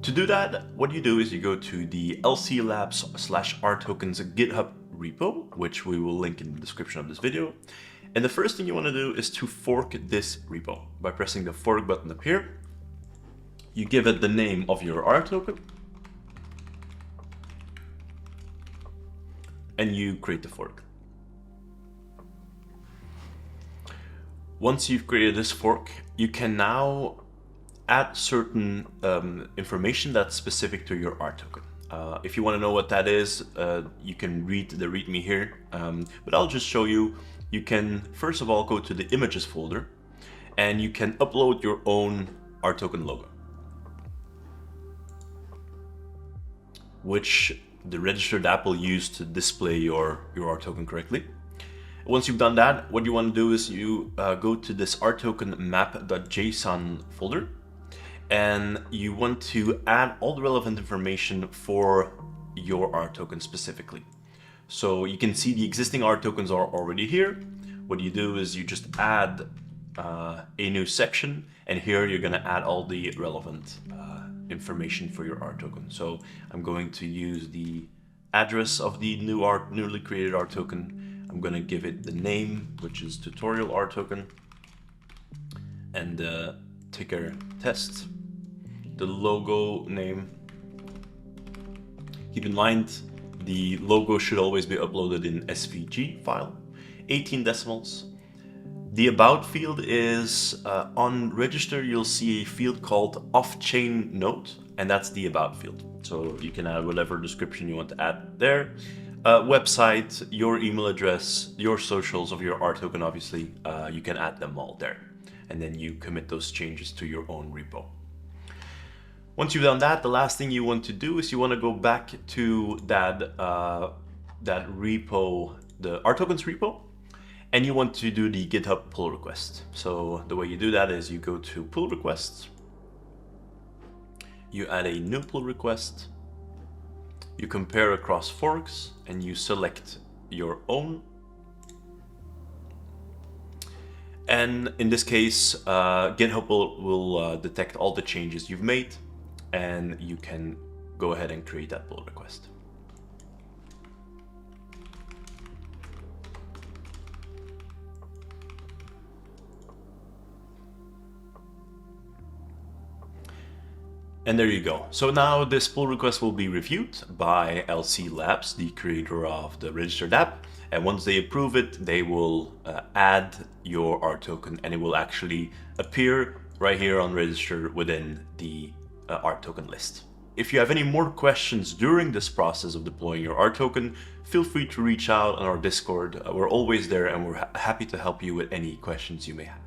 To do that, what you do is you go to the lclabs/rtokens GitHub repo, which we will link in the description of this video. And the first thing you want to do is to fork this repo by pressing the fork button up here. You give it the name of your RToken, and you create the fork. Once you've created this fork, you can now add certain information that's specific to your RToken. If you want to know what that is, you can read the README here, but I'll just show you. You can first of all go to the images folder, and you can upload your own RToken logo, which the Register.app will use to display your RToken correctly. Once you've done that, what you want to do is you go to this RToken map.json folder, and you want to add all the relevant information for your RToken specifically. So you can see the existing RTokens are already here. What you do is you just add a new section, and here you're going to add all the relevant information for your RToken. So I'm going to use the address of the newly created RToken. I'm going to give it the name, which is tutorial RToken, and the ticker test, the logo name. Keep in mind, the logo should always be uploaded in SVG file, 18 decimals. The about field is on Register, you'll see a field called off-chain note, and that's the about field. So you can add whatever description you want to add there. Website, your email address, your socials of your RToken, obviously, you can add them all there. And then you commit those changes to your own repo. Once you've done that, the last thing you want to do is you want to go back to that repo, the RTokens repo, and you want to do the GitHub pull request. So the way you do that is you go to pull requests, you add a new pull request, you compare across forks, and you select your own. And in this case, GitHub will detect all the changes you've made, and you can go ahead and create that pull request. And there you go. So now this pull request will be reviewed by LC Labs, the creator of the Register.app. And once they approve it, they will add your RToken, and it will actually appear right here on Register within the RToken list. If you have any more questions during this process of deploying your RToken, feel free to reach out on our Discord. We're always there, and we're happy to help you with any questions you may have.